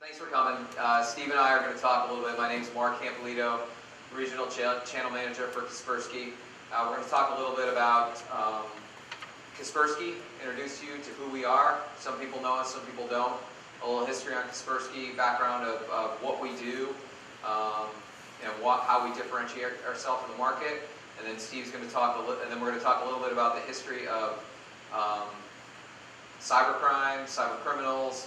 Thanks for coming. Steve and I are going to talk a little bit. My name's Mark Campolito, Regional Channel Manager for Kaspersky. We're going to talk a little bit about Kaspersky, introduce you to who we are. Some people know us, some people don't. A little history on Kaspersky, background of what we do, how we differentiate ourselves in the market. And then Steve's going to talk and then we're going to talk a little bit about the history of cybercrime, cyber criminals,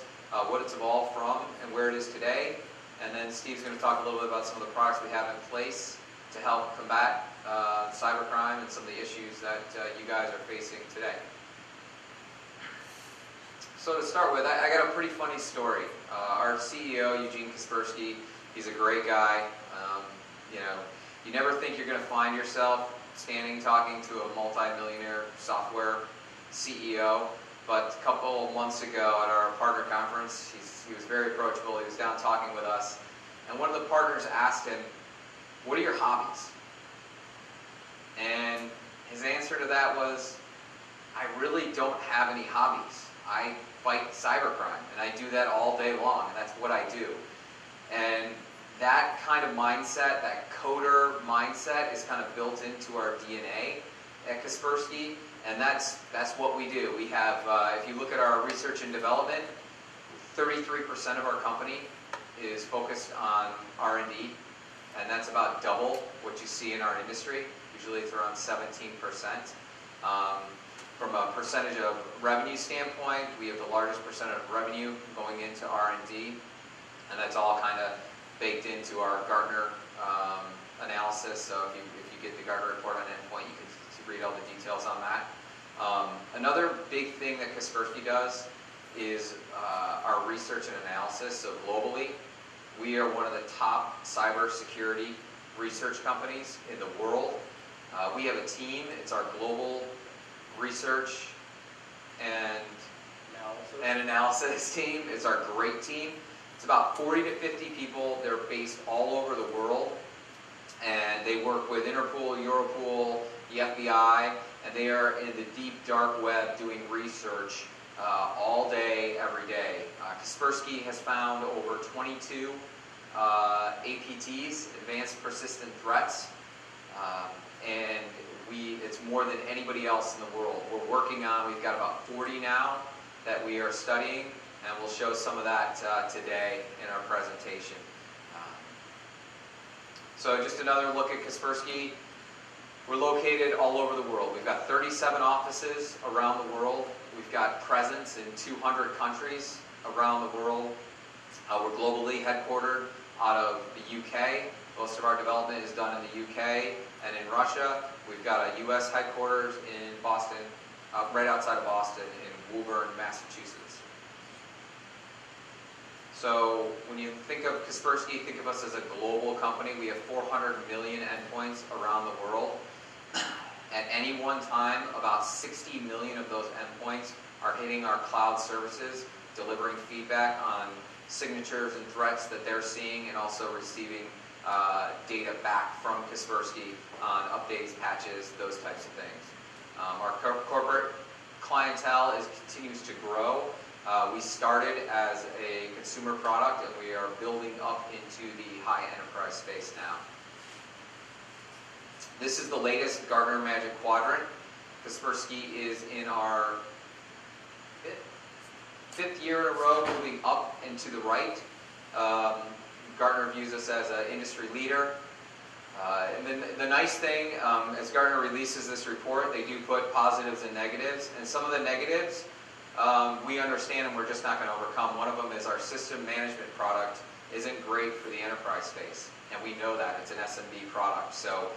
what it's evolved from and where it is today. And then Steve's going to talk a little bit about some of the products we have in place to help combat cybercrime and some of the issues that you guys are facing today. So to start with, I got a pretty funny story. Our CEO, Eugene Kaspersky, he's a great guy. You never think you're going to find yourself standing talking to a multi-millionaire software CEO. But a couple of months ago at our partner conference, he was very approachable. He was down talking with us. And one of the partners asked him, "What are your hobbies?" And his answer to that was, "I really don't have any hobbies. I fight cybercrime, and I do that all day long, and that's what I do." And that kind of mindset, that coder mindset, is kind of built into our DNA at Kaspersky. And that's what we do. We have, if you look at our research and development, 33% of our company is focused on R&D, and that's about double what you see in our industry. Usually it's around 17%. From a percentage of revenue standpoint, we have the largest percentage of revenue going into R&D, and that's all kind of baked into our Gartner analysis. So if you get the Gartner report on endpoint, you can read all the details on that. Another big thing that Kaspersky does is our research and analysis. So globally, we are one of the top cybersecurity research companies in the world. We have a team. It's our global research and analysis team. It's our great team. It's about 40 to 50 people. They're based all over the world, and they work with Interpol, Europol, the FBI, and they are in the deep dark web doing research all day, every day. Kaspersky has found over 22 APTs, Advanced Persistent Threats, and it's more than anybody else in the world. We've got about 40 now that we are studying, and we'll show some of that today in our presentation. So just another look at Kaspersky. We're located all over the world. We've got 37 offices around the world. We've got presence in 200 countries around the world. We're globally headquartered out of the UK. Most of our development is done in the UK and in Russia. We've got a US headquarters in Boston, right outside of Boston, in Woburn, Massachusetts. So when you think of Kaspersky, think of us as a global company. We have 400 million endpoints around the world. At any one time, about 60 million of those endpoints are hitting our cloud services, delivering feedback on signatures and threats that they're seeing, and also receiving data back from Kaspersky on updates, patches, those types of things. Our corporate clientele continues to grow. We started as a consumer product, and we are building up into the high enterprise space now. This is the latest Gartner Magic Quadrant. Kaspersky is in our fifth year in a row, moving up and to the right. Gartner views us as an industry leader. And then the nice thing, as Gartner releases this report, they do put positives and negatives. And some of the negatives we understand and we're just not going to overcome. One of them is our system management product isn't great for the enterprise space. And we know that. It's an SMB product. So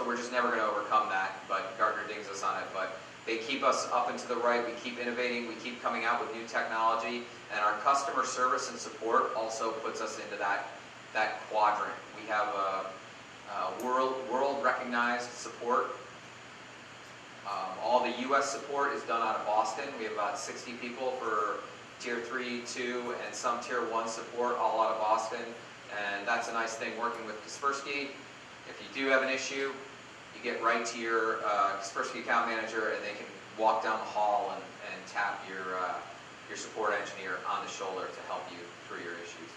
we're just never going to overcome that, but Gartner dings us on it. But they keep us up and to the right. We keep innovating. We keep coming out with new technology. And our customer service and support also puts us into that quadrant. We have a world-recognized support. All the U.S. support is done out of Boston. We have about 60 people for Tier 3, 2, and some Tier 1 support, all out of Boston. And that's a nice thing working with Kaspersky. If you do have an issue, you get right to your Kaspersky account manager, and they can walk down the hall and tap your support engineer on the shoulder to help you through your issues.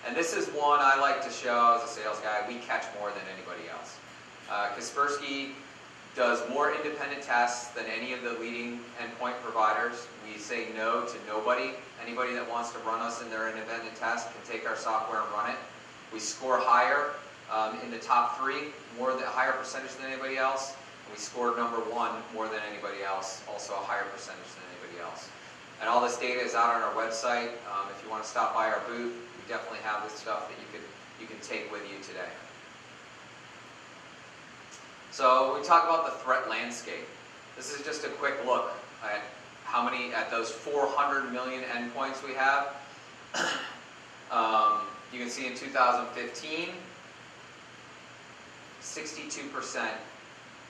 And this is one I like to show as a sales guy. We catch more than anybody else. Kaspersky does more independent tests than any of the leading endpoint providers. We say no to nobody. Anybody that wants to run us in their independent test can take our software and run it. We score higher in the top 3, higher percentage than anybody else. And we scored number 1 more than anybody else, also a higher percentage than anybody else. And all this data is out on our website. If you want to stop by our booth, we definitely have this stuff that you can take with you today. So we talk about the threat landscape. This is just a quick look at those 400 million endpoints we have. You can see in 2015, 62%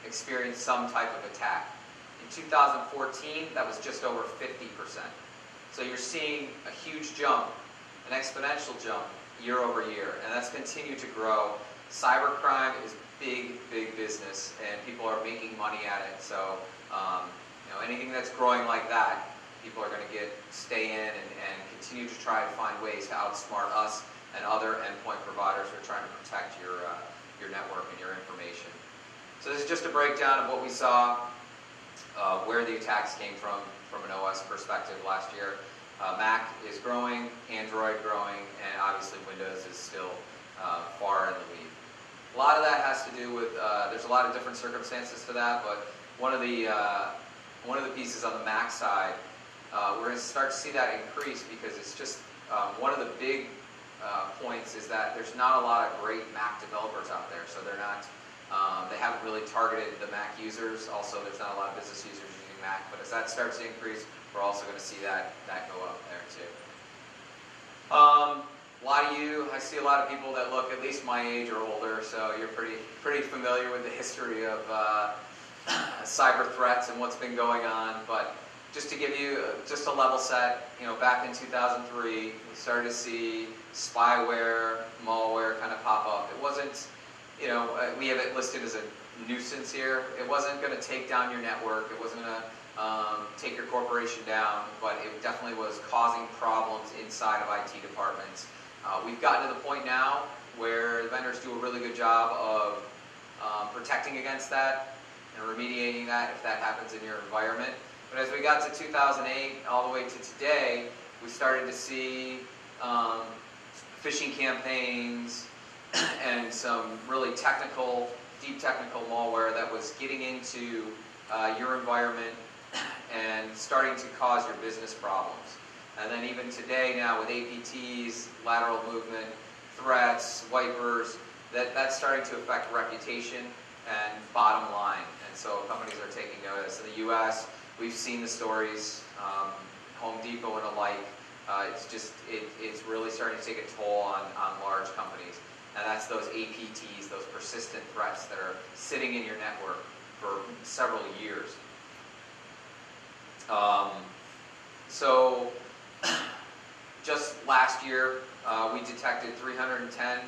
experienced some type of attack. In 2014, that was just over 50%. So you're seeing a huge jump, an exponential jump year over year, and that's continued to grow. Cybercrime is big, big business, and people are making money at it. So, anything that's growing like that, people are going to stay in and continue to try to find ways to outsmart us and other endpoint providers who are trying to protect your network and your information. So this is just a breakdown of what we saw, where the attacks came from an OS perspective last year. Mac is growing, Android growing, and obviously Windows is still far in the lead. A lot of that has to do with, there's a lot of different circumstances to that, but one of the pieces on the Mac side, we're going to start to see that increase because it's just, one of the big points is that there's not a lot of great Mac developers out there, so they're not, they haven't really targeted the Mac users. Also, there's not a lot of business users using Mac, but as that starts to increase, we're also going to see that go up there too. A lot of you, I see a lot of people that look at least my age or older, so you're pretty familiar with the history of cyber threats and what's been going on. But just to give you just a level set, back in 2003, we started to see spyware, malware kind of pop up. It wasn't, we have it listed as a nuisance here. It wasn't going to take down your network. It wasn't going to take your corporation down, but it definitely was causing problems inside of IT departments. We've gotten to the point now where the vendors do a really good job of protecting against that and remediating that if that happens in your environment. But as we got to 2008 all the way to today, we started to see phishing campaigns and some really deep technical malware that was getting into your environment and starting to cause your business problems. And then even today now with APTs, lateral movement, threats, wipers, that's starting to affect reputation and bottom line. And so companies are taking notice. In the US, we've seen the stories, Home Depot and the like. It's really starting to take a toll on large companies. And that's those APTs, those persistent threats that are sitting in your network for several years. So just last year, we detected 310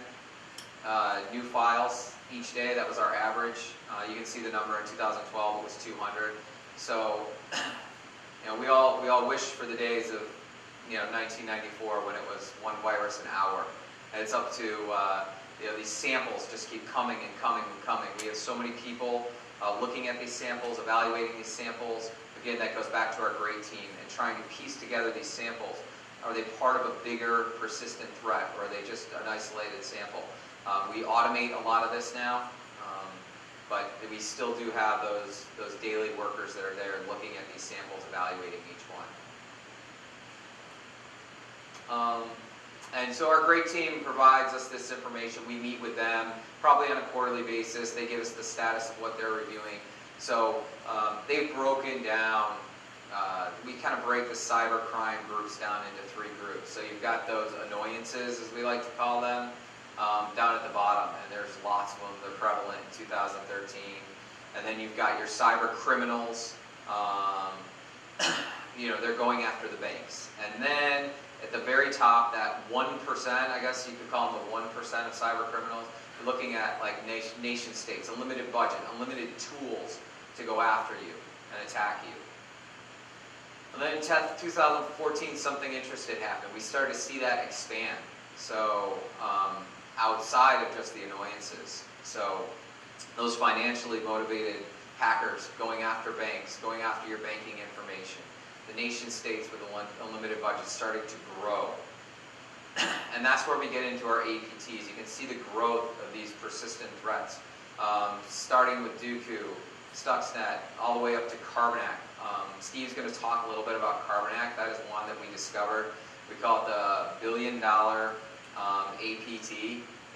new files each day. That was our average. You can see the number in 2012, it was 200. So, we all wish for the days of, 1994 when it was one virus an hour. And it's up to, these samples just keep coming and coming and coming. We have so many people looking at these samples, evaluating these samples. Again, that goes back to our great team and trying to piece together these samples. Are they part of a bigger persistent threat, or are they just an isolated sample? We automate a lot of this now, but we still do have those daily workers that are there looking at these samples, evaluating each one. And so our great team provides us this information. We meet with them probably on a quarterly basis. They give us the status of what they're reviewing. So they've broken down, we kind of break the cybercrime groups down into 3 groups. So you've got those annoyances, as we like to call them, down at the bottom. And there's lots of them. They're prevalent in 2013. And then you've got your cyber criminals. They're going after the banks. And then at the very top, that 1%, I guess you could call them the 1% of cyber criminals, you're looking at like nation states, unlimited budget, unlimited tools to go after you and attack you. And then in 2014, something interesting happened. We started to see that expand. So outside of just the annoyances. So those financially motivated hackers going after banks, going after your banking information. The nation states with unlimited budgets starting to grow. And that's where we get into our APTs. You can see the growth of these persistent threats. Starting with Dooku, Stuxnet, all the way up to Carbonac. Steve's going to talk a little bit about Carbonac. That is one that we discovered. We call it the billion-dollar APT.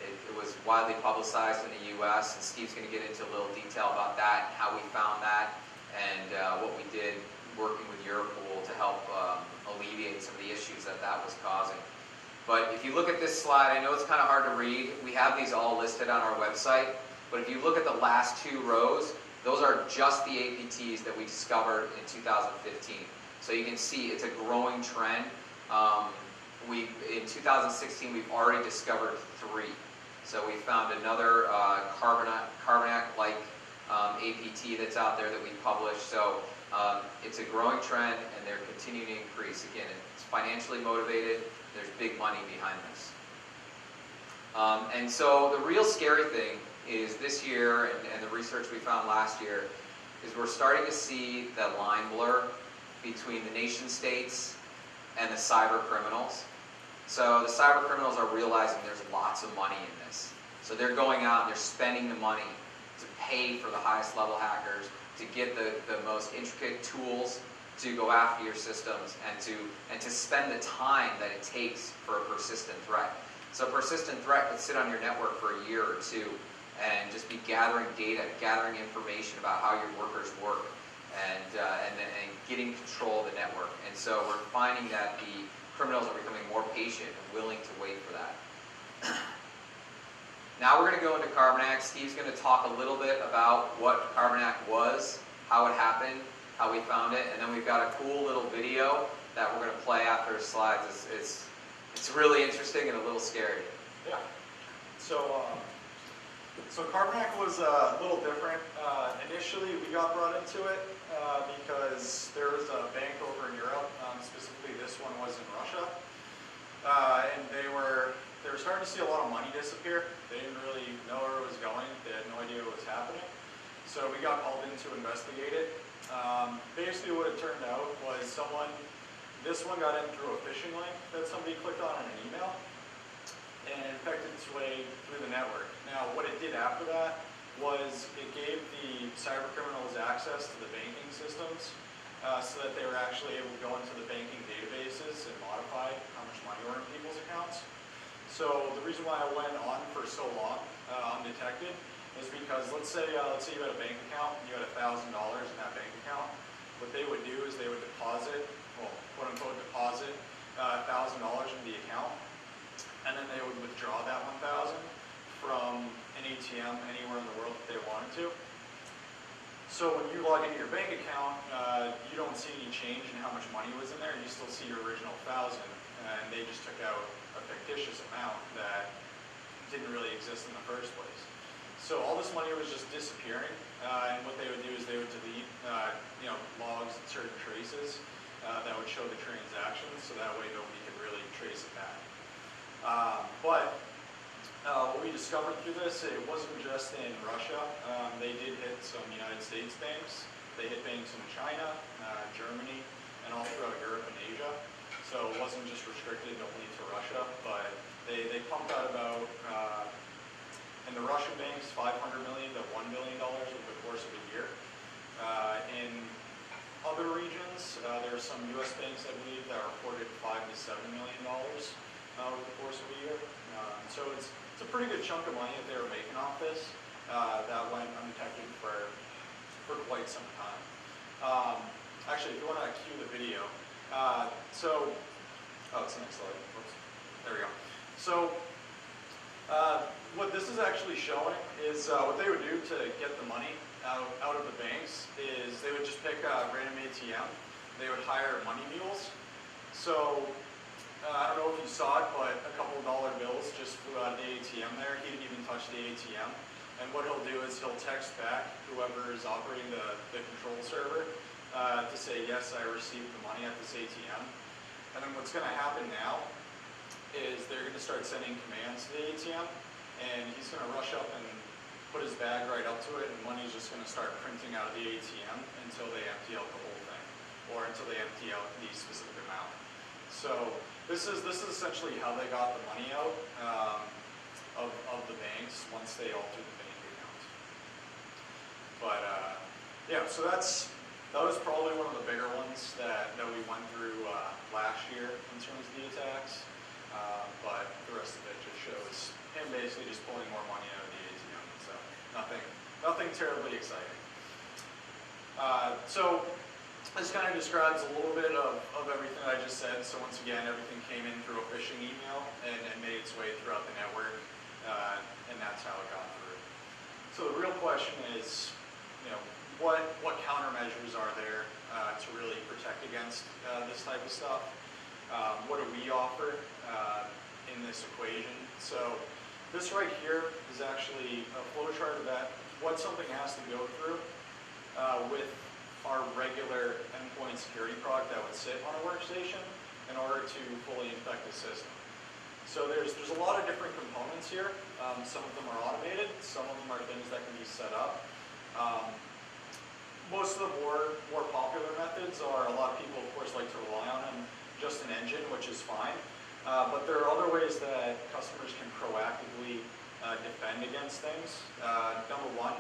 It was widely publicized in the U.S., and Steve's going to get into a little detail about that, how we found that, and what we did working with Europol to help alleviate some of the issues that was causing. But if you look at this slide, I know it's kind of hard to read. We have these all listed on our website, but if you look at the last two rows, those are just the APTs that we discovered in 2015. So you can see it's a growing trend. In 2016, we've already discovered 3. So we found another Carbonac-like APT that's out there that we published. So it's a growing trend, and they're continuing to increase. Again, it's financially motivated. There's big money behind this. And so the real scary thing is this year, and the research we found last year, is we're starting to see that line blur between the nation states and the cyber criminals. So the cyber criminals are realizing there's lots of money in this. So they're going out and they're spending the money to pay for the highest level hackers, to get the most intricate tools to go after your systems, and to spend the time that it takes for a persistent threat. So a persistent threat could sit on your network for a year or two and just be gathering data, gathering information about how your workers work, and getting control of the network. And so we're finding that the criminals are becoming more patient and willing to wait for that. Now we're going to go into Carbonac. Steve's going to talk a little bit about what Carbonac was, how it happened, how we found it, and then we've got a cool little video that we're going to play after the slides. It's really interesting and a little scary. Yeah. So Carbonac was a little different. Initially, we got brought into it because there was a bank over in Europe. Specifically, this one was in Russia, and they were starting to see a lot of money disappear. They didn't really know where it was going. They had no idea what was happening. So we got called in to investigate it. Basically, what it turned out was this one got in through a phishing link that somebody clicked on in an email, and it infected its way through the network. Now, what it did after that was it gave the cyber criminals access to the banking systems so that they were actually able to go into the banking databases and modify how much money were in people's accounts. So the reason why I went on for so long undetected is because let's say you had a bank account and you had $1,000 in that bank account. What they would do is they would deposit, well, quote unquote deposit, $1,000 into the account, and then they would withdraw that $1,000 from an ATM anywhere in the world that they wanted to. So when you log into your bank account, you don't see any change in how much money was in there. You still see your original $1,000, and they just took out a fictitious amount that didn't really exist in the first place. So all this money was just disappearing, and what they would do is they would delete logs and certain traces that would show the transactions, so that way nobody could really trace it back. But what we discovered through this, it wasn't just in Russia. They did hit some United States banks. They hit banks in China, Germany, and all throughout Europe and Asia. So it wasn't just restricted only to Russia, but they pumped out about, in the Russian banks, $500 million to $1 billion over the course of a year. In other regions, there are some U.S. banks, I believe, that reported $5 to $7 million over the course of a year. So it's a pretty good chunk of money that they were making off this that went undetected for quite some time. Actually, if you want to cue the video. Oh, it's the next slide. Oops. There we go. So what this is actually showing is what they would do to get the money out of the banks is they would just pick a random ATM. They would hire money mules. So I don't know if you saw it, but a couple of dollar bills just flew out of the ATM there. He didn't even touch the ATM. And what he'll do is he'll text back whoever is operating the control server to say, yes, I received the money at this ATM. And then what's going to happen now is they're going to start sending commands to the ATM, and he's going to rush up and put his bag right up to it, and money's just going to start printing out of the ATM until they empty out the whole thing, or until they empty out the specific amount. So this is essentially how they got the money out of the banks once they altered the bank account. But yeah, so that was probably one of the bigger ones that we went through last year in terms of the attacks. But the rest of it just shows him basically just pulling more money out of the ATM. So nothing terribly exciting. So this kind of describes a little bit of everything I just said. So once again, everything came in through a phishing email and made its way throughout the network, and that's how it got through. So the real question is, what countermeasures are there to really protect against this type of stuff? What do we offer in this equation? So this right here is actually a flowchart of what something has to go through with our regular endpoint security product that would sit on a workstation in order to fully infect the system. So there's a lot of different components here. Some of them are automated, some of them are things that can be set up. Most of the more popular methods are, a lot of people of course like to rely on just an engine, which is fine. But there are other ways that customers can proactively defend against things. Number one,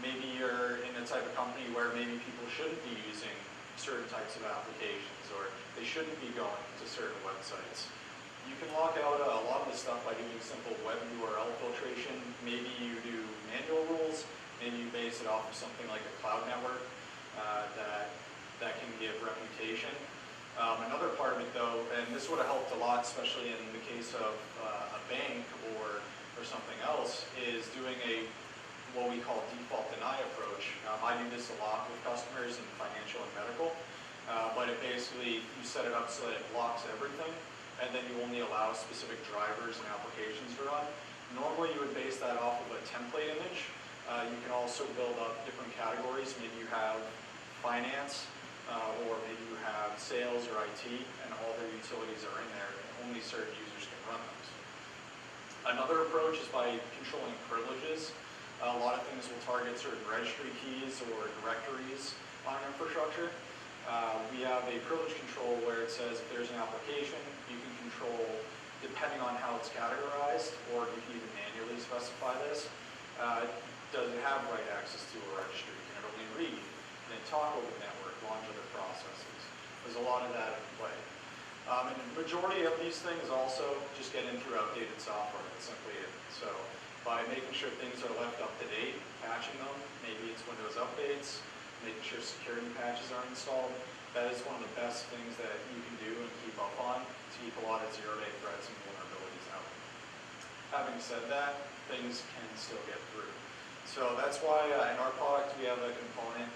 maybe you're in a type of company where maybe people shouldn't be using certain types of applications, or they shouldn't be going to certain websites. You can lock out a lot of this stuff by doing simple web URL filtration. Maybe you do manual rules, maybe you base it off of something like a cloud network that can give reputation. Another part of it though, and this would have helped a lot, especially in the case of a bank or something else, is doing what we call default deny approach. I do this a lot with customers in financial and medical, but it basically, you set it up so that it blocks everything, and then you only allow specific drivers and applications to run. Normally you would base that off of a template image. You can also build up different categories. Maybe you have finance, or maybe you have sales or IT, and all their utilities are in there, and only certain users can run those. Another approach is by controlling privileges. A lot of things will target certain registry keys or directories on an infrastructure. We have a privilege control where it says if there's an application, you can control, depending on how it's categorized, or you can even manually specify this. Does it have write access to a registry? Can it only read? Can it talk over the network, launch other processes? There's a lot of that in play. And the majority of these things also just get in through outdated software. That's simply it. So by making sure things are left up to date, patching them, maybe it's Windows updates, making sure security patches are installed, that is one of the best things that you can do and keep up on to keep a lot of zero-day threats and vulnerabilities out. Having said that, things can still get through. So that's why in our product we have a component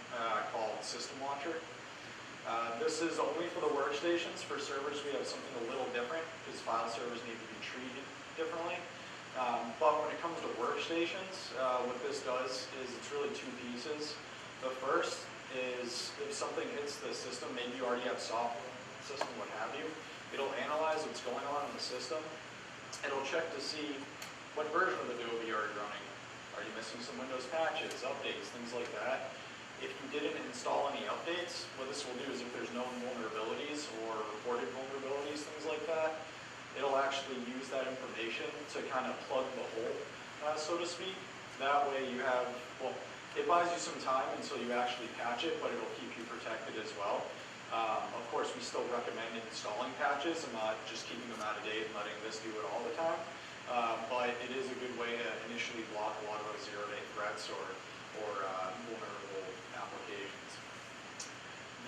called System Launcher. This is only for the workstations. For servers we have something a little different because file servers need to be treated differently. But when it comes to workstations, what this does is it's really two pieces. The first is if something hits the system, maybe you already have software in the system, what have you, it'll analyze what's going on in the system. It'll check to see what version of Adobe are you running. Are you missing some Windows patches, updates, things like that? If you didn't install any updates, what this will do is if there's known vulnerabilities or reported vulnerabilities, things like that, it'll actually use that information to kind of plug the hole, so to speak. That way you have, well, it buys you some time until you actually patch it, but it'll keep you protected as well. Of course, we still recommend installing patches and not just keeping them out of date and letting this do it all the time. But it is a good way to initially block a lot of those zero-day threats or vulnerable applications.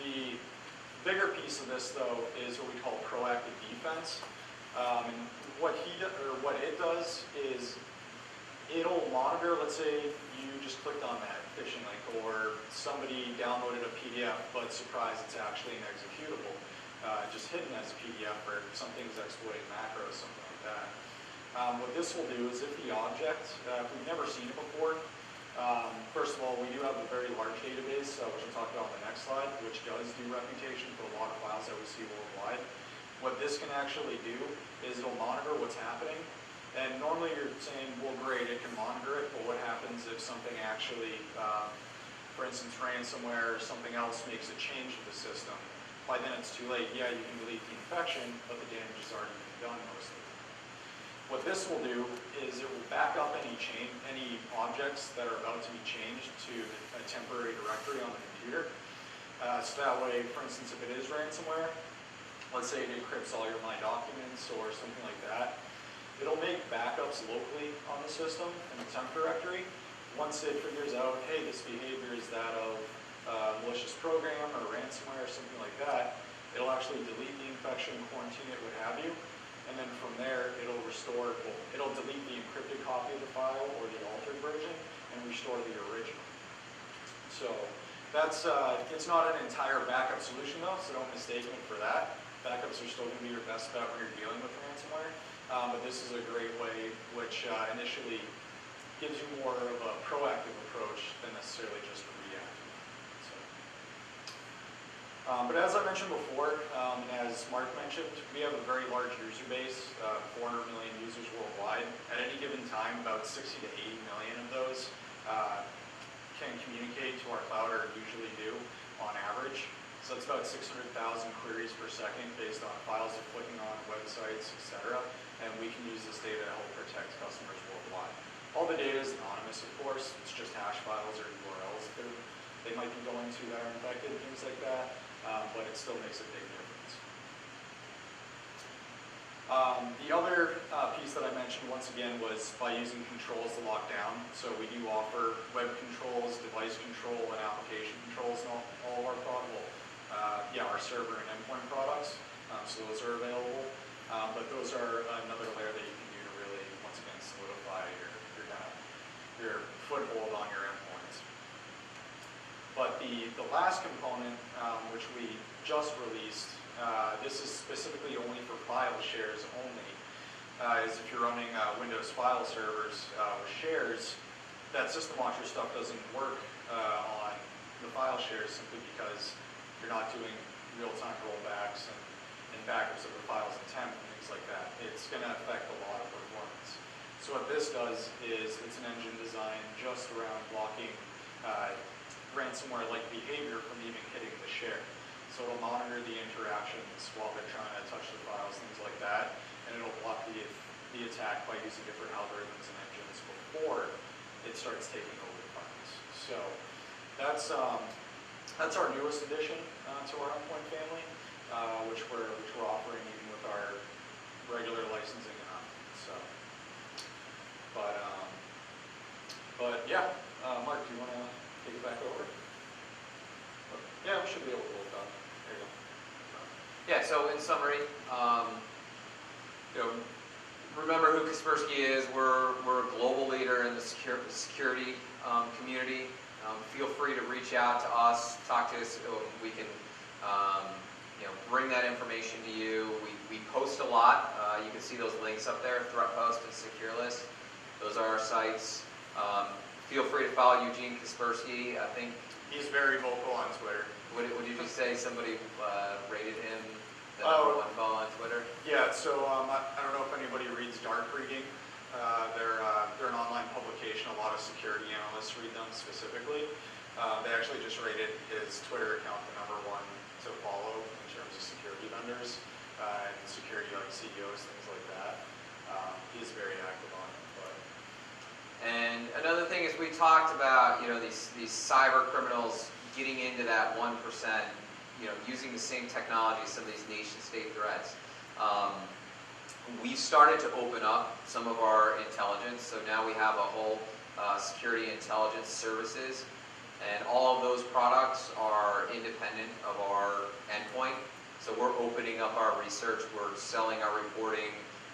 The bigger piece of this, though, is what we call proactive defense. And what it does is it'll monitor, let's say you just clicked on that phishing link, or somebody downloaded a PDF, but surprise, it's actually an executable, just hidden as a PDF, or something's exploiting macros, something like that. What this will do is if the object, if we've never seen it before, first of all, we do have a very large database, which I'll talk about on the next slide, which does do reputation for a lot of files that we see worldwide. What this can actually do is it'll monitor what's happening. And normally you're saying, well, great, it can monitor it, but what happens if something actually, for instance, ransomware or something else makes a change to the system? By then it's too late. Yeah, you can delete the infection, but the damage has already been done most of the time. What this will do is it will back up any objects that are about to be changed to a temporary directory on the computer. So that way, for instance, if it is ransomware, let's say it encrypts all your My Documents or something like that, it'll make backups locally on the system in the temp directory. Once it figures out, hey, this behavior is that of a malicious program or ransomware or something like that, it'll actually delete the infection, quarantine it, what have you, and then from there it'll restore, it'll delete the encrypted copy of the file or the altered version and restore the original. So that's, it's not an entire backup solution though, so don't mistake me for that. Backups are still going to be your best bet when you're dealing with ransomware, but this is a great way which initially gives you more of a proactive approach than necessarily just a reactive. So, but as I mentioned before, and as Mark mentioned, we have a very large user base, 400 million users worldwide. At any given time, about 60 to 80 million of those can communicate to our cloud, or usually do, on average. So it's about 600,000 queries per second based on files they're clicking on, websites, etc. And we can use this data to help protect customers worldwide. All the data is anonymous, of course. It's just hash files or URLs that they might be going to that are infected, things like that. But it still makes a big difference. The other piece that I mentioned, once again, was by using controls to lock down. So we do offer web controls, device control, and application controls in all of our products. Our server and endpoint products. So those are available. But those are another layer that you can do to really, once again, solidify your foothold on your endpoints. But the last component, which we just released, this is specifically only for file shares only, is if you're running Windows file servers with shares, that system launcher stuff doesn't work on the file shares simply because you're not doing real-time rollbacks and backups of the files in temp and things like that. It's going to affect a lot of performance. So what this does is it's an engine designed just around blocking ransomware-like behavior from even hitting the share. So it'll monitor the interactions while they're trying to touch the files, things like that, and it'll block the attack by using different algorithms and engines before it starts taking over the files. So that's our newest addition to our endpoint family, which we're offering even with our regular licensing and on. So, but yeah, Mark, do you want to take it back over? Yeah, we should be able to hold it up. There you go. Yeah. So in summary, remember who Kaspersky is. We're a global leader in the security community. Feel free to reach out to us, talk to us. We can, bring that information to you. We post a lot. You can see those links up there: ThreatPost and SecureList. Those are our sites. Feel free to follow Eugene Kaspersky. I think he's very vocal on Twitter. What did you say? Somebody rated him the #1 follow on Twitter? Yeah. So I don't know if anybody reads Dark Reading. They're an online publication. A lot of security analysts read them specifically. They actually just rated his Twitter account the #1 to follow in terms of security vendors and security CEOs, things like that. He's very active on it. And another thing is we talked about these cyber criminals getting into that 1%, using the same technology as some of these nation-state threats. We started to open up some of our intelligence, so now we have a whole security intelligence services, and all of those products are independent of our endpoint. So we're opening up our research, we're selling our reporting,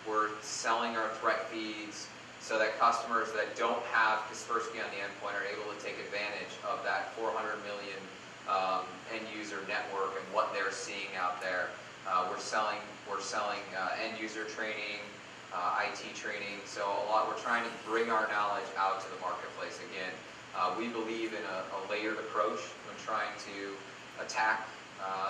we're selling our threat feeds, so that customers that don't have Kaspersky on the endpoint are able to take advantage of that 400 million end user network and what they're seeing out there. We're selling end user training, IT training. So we're trying to bring our knowledge out to the marketplace again. We believe in a layered approach when trying to attack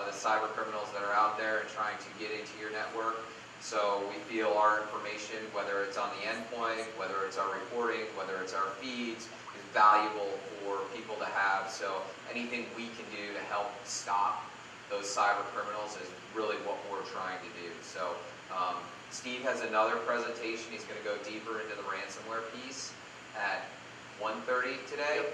the cyber criminals that are out there and trying to get into your network. So we feel our information, whether it's on the endpoint, whether it's our reporting, whether it's our feeds, is valuable for people to have. So anything we can do to help stop those cyber criminals is really what we're trying to do. So Steve has another presentation. He's going to go deeper into the ransomware piece at 1:30 today.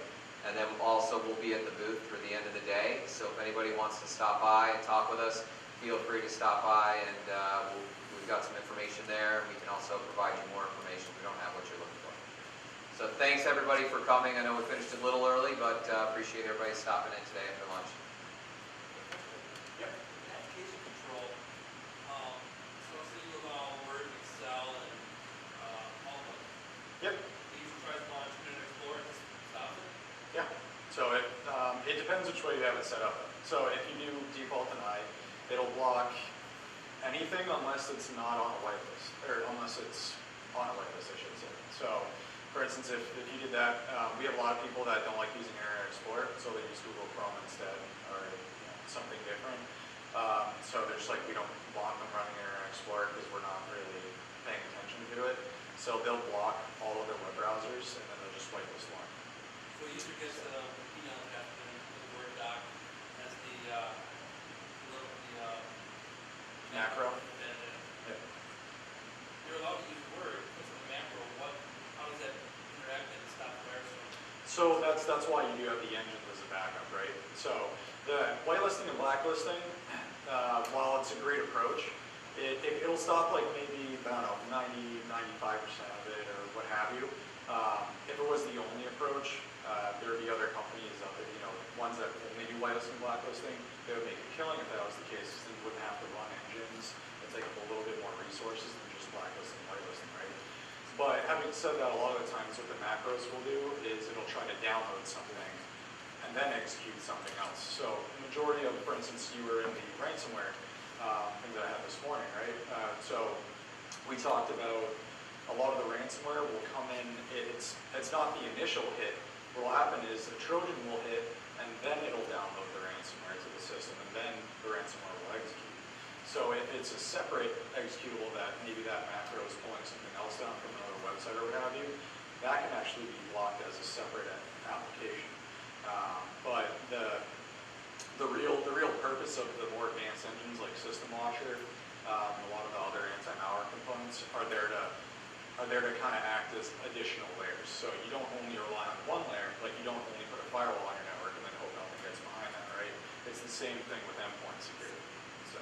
And then also we'll be at the booth through the end of the day. So if anybody wants to stop by and talk with us, feel free to stop by, and we've got some information there. We can also provide you more information if we don't have what you're looking for. So thanks everybody for coming. I know we finished a little early, but appreciate everybody stopping in today after lunch. Yep. Application control. So say you allow Word, Excel, and all of them. Yep. You usually try to launch Internet Explorer and stop it. Yeah. So it depends which way you have it set up. So if you do default deny, it'll block anything unless it's not on a whitelist, or unless it's on a whitelist, I should say. So, for instance, if you did that, we have a lot of people that don't like using Internet Explorer, so they use Google Chrome instead, or something different. So they're just like, we don't want them running Internet Explorer because we're not really paying attention to it. So they'll block all of their web browsers, and then they'll just whitelist one. So a user gets an email attachment in the Word doc as the Macro. And you're allowed to use Word because of the macro. How does that interact and stop the virus from? So that's why you do have the engine as a backup, right? So the whitelisting and blacklisting, while it's a great approach, it'll stop like maybe, I don't know, 95% of it or what have you. If it was the only approach, there would be other companies out there, ones that only do whitelisting and blacklisting. They would make a killing if that was the case. Then you wouldn't have to run engines and take up a little bit more resources than just blacklisting and whitelisting, right? But having said that, a lot of the times what the macros will do is it'll try to download something and then execute something else. So the majority of, for instance, you were in the ransomware thing that I had this morning, right? So we talked about a lot of the ransomware will come in, it's not the initial hit. What will happen is the Trojan will hit, and then it'll download the ransomware to the system, and then the ransomware will execute. So if it's a separate executable that maybe that macro is pulling something else down from another website or what have you, that can actually be blocked as a separate application. But the real purpose of the more advanced engines like System Launcher, and a lot of the other anti-malware components are there to kind of act as additional layers. So you don't only rely on one layer, like you don't only put a firewall on your network and then hope nothing gets behind that, right? It's the same thing with endpoint security. So.